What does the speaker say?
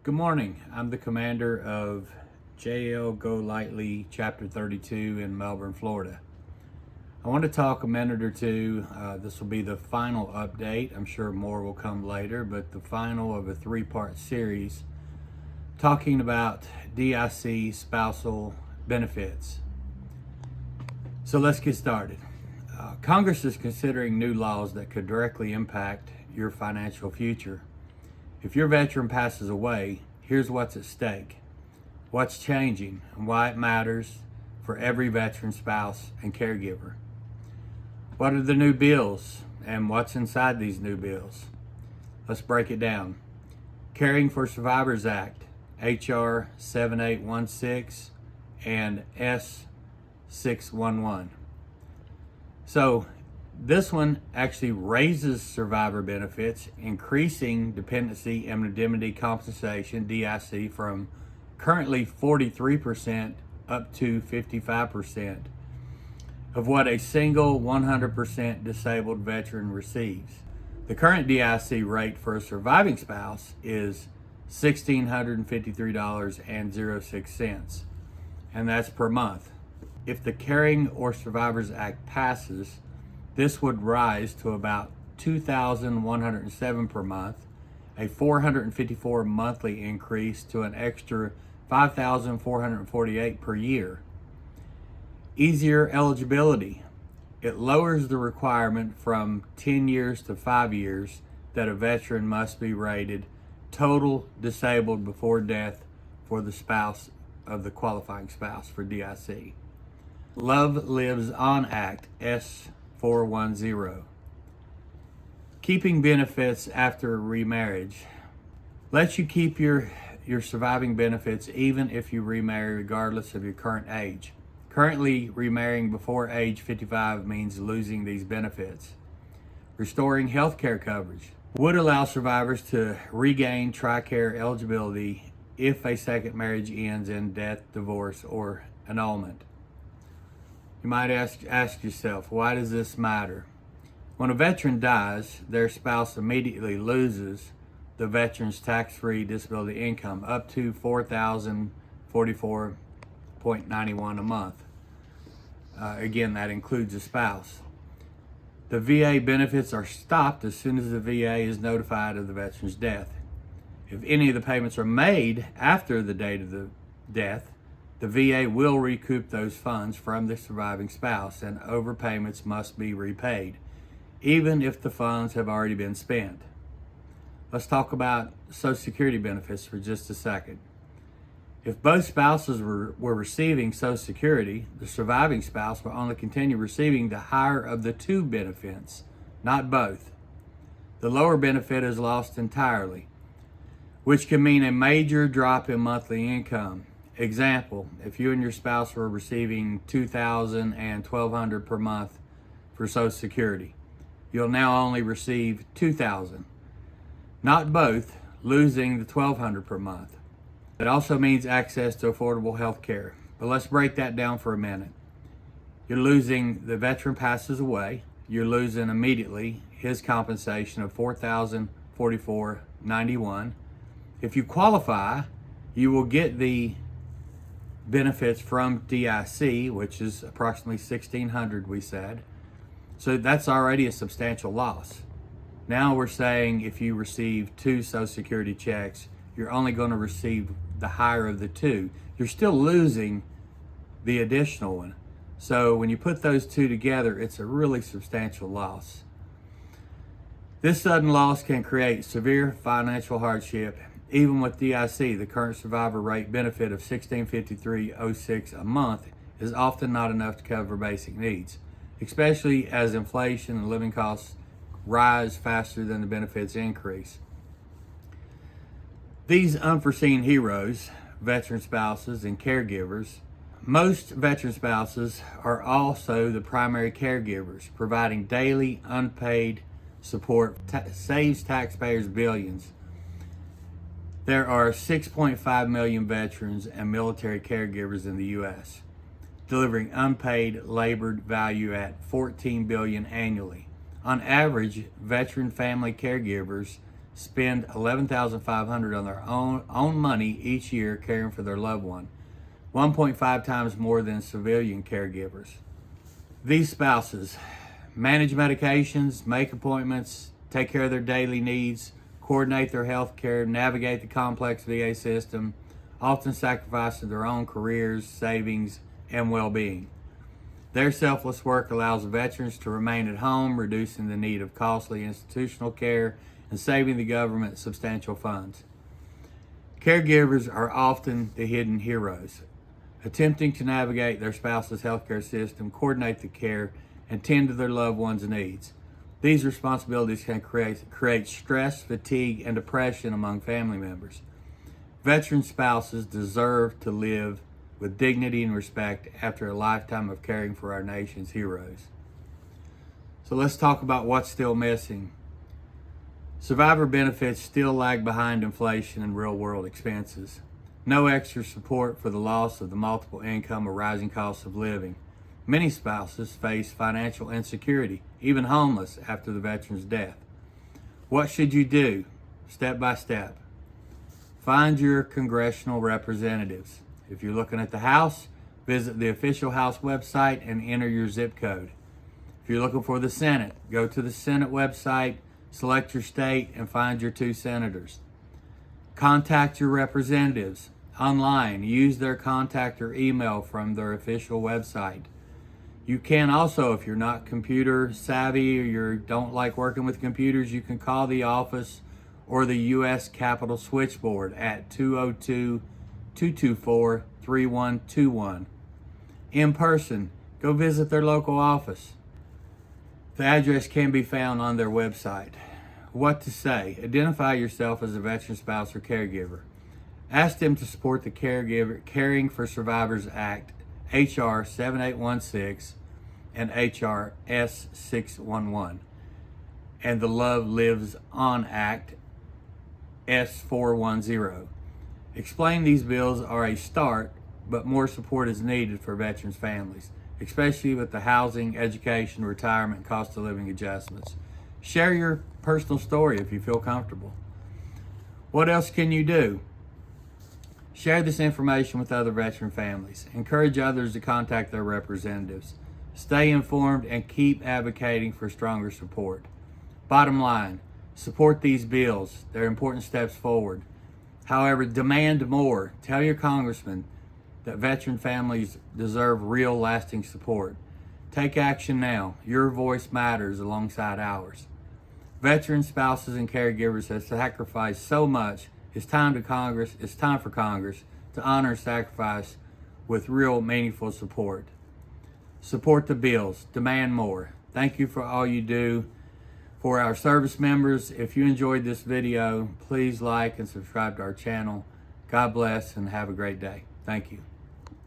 Good morning. I'm the commander of JL Go Lightly Chapter 32 in Melbourne, Florida. I want to talk a minute or two. This will be the final update. I'm sure more will come later, but the final of a three-part series talking about DIC spousal benefits. So let's get started. Congress is considering new laws that could directly impact your financial future. If your veteran passes away, here's what's at stake, what's changing, and why it matters for every veteran spouse and caregiver. What are the new bills, and what's inside these new bills? Let's break it down. Caring for Survivors Act, H.R. 7816 and S. 611. So this one actually raises survivor benefits, increasing Dependency and Indemnity Compensation, DIC, from currently 43% up to 55% of what a single 100% disabled veteran receives. The current DIC rate for a surviving spouse is $1,653.06, and that's per month. If the Caring or Survivors Act passes, this would rise to about $2,107 per month, a $454 monthly increase to an extra $5,448 per year. Easier eligibility. It lowers the requirement from 10 years to 5 years that a veteran must be rated total disabled before death for the spouse of the qualifying spouse for DIC. Love Lives On Act, S. 410. Keeping benefits after remarriage lets you keep your surviving benefits even if you remarry regardless of your current age. Currently, remarrying before age 55 means losing these benefits. Restoring health care coverage would allow survivors to regain TRICARE eligibility if a second marriage ends in death, divorce, or annulment. You might ask yourself, why does this matter? When a veteran dies, their spouse immediately loses the veteran's tax-free disability income up to $4,044.91 a month. Again, that includes the spouse. The VA benefits are stopped as soon as the VA is notified of the veteran's death. If any of the payments are made after the date of the death, the VA will recoup those funds from the surviving spouse, and overpayments must be repaid, even if the funds have already been spent. Let's talk about Social Security benefits for just a second. If both spouses were receiving Social Security, the surviving spouse will only continue receiving the higher of the two benefits, not both. The lower benefit is lost entirely, which can mean a major drop in monthly income. Example, if you and your spouse were receiving $2,000 and $1,200 per month for Social Security, you'll now only receive $2,000, not both, losing the $1,200 per month. It also means access to affordable health care. But let's break that down for a minute. You're losing, the veteran passes away, you're losing immediately his compensation of $4,044.91. If you qualify, you will get the benefits from DIC, which is approximately $1,600, we said. So that's already a substantial loss. Now we're saying if you receive two Social Security checks, you're only going to receive the higher of the two. You're still losing the additional one. So when you put those two together, it's a really substantial loss. This sudden loss can create severe financial hardship. Even with DIC, the current survivor rate benefit of $1,653.06 a month is often not enough to cover basic needs, especially as inflation and living costs rise faster than the benefits increase. These unforeseen heroes, veteran spouses and caregivers, most veteran spouses are also the primary caregivers, providing daily unpaid support saves taxpayers billions. There are 6.5 million veterans and military caregivers in the U.S., delivering unpaid labored value at $14 billion annually. On average, veteran family caregivers spend $11,500 on their own money each year caring for their loved one, 1.5 times more than civilian caregivers. These spouses manage medications, make appointments, take care of their daily needs, coordinate their health care, navigate the complex VA system, often sacrificing their own careers, savings, and well-being. Their selfless work allows veterans to remain at home, reducing the need of costly institutional care and saving the government substantial funds. Caregivers are often the hidden heroes, attempting to navigate their spouse's healthcare system, coordinate the care, and tend to their loved ones' needs. These responsibilities can create stress, fatigue, and depression among family members. Veteran spouses deserve to live with dignity and respect after a lifetime of caring for our nation's heroes. So let's talk about what's still missing. Survivor benefits still lag behind inflation and real-world expenses. No extra support for the loss of the multiple income or rising costs of living. Many spouses face financial insecurity, even homeless, after the veteran's death. What should you do? Step by step. Find your congressional representatives. If you're looking at the House, visit the official House website and enter your zip code. If you're looking for the Senate, go to the Senate website, select your state, and find your 2 senators. Contact your representatives online. Use their contact or email from their official website. You can also, if you're not computer savvy or you don't like working with computers, you can call the office or the U.S. Capitol switchboard at 202-224-3121. In person, go visit their local office. The address can be found on their website. What to say? Identify yourself as a veteran spouse or caregiver. Ask them to support the Caring for Survivors Act, H.R. 7816 and H.R. S611, and the Love Lives On Act, S410. Explain these bills are a start, but more support is needed for veterans' families, especially with the housing, education, retirement, cost of living adjustments. Share your personal story if you feel comfortable. What else can you do? Share this information with other veteran families. Encourage others to contact their representatives. Stay informed and keep advocating for stronger support. Bottom line, support these bills. They're important steps forward. However, demand more. Tell your congressman that veteran families deserve real, lasting support. Take action now. Your voice matters alongside ours. Veteran spouses and caregivers have sacrificed so much. It's time for Congress to honor and sacrifice with real, meaningful support. Support the bills. Demand more. Thank you for all you do for our service members. If you enjoyed this video, please like and subscribe to our channel. God bless and have a great day. Thank you.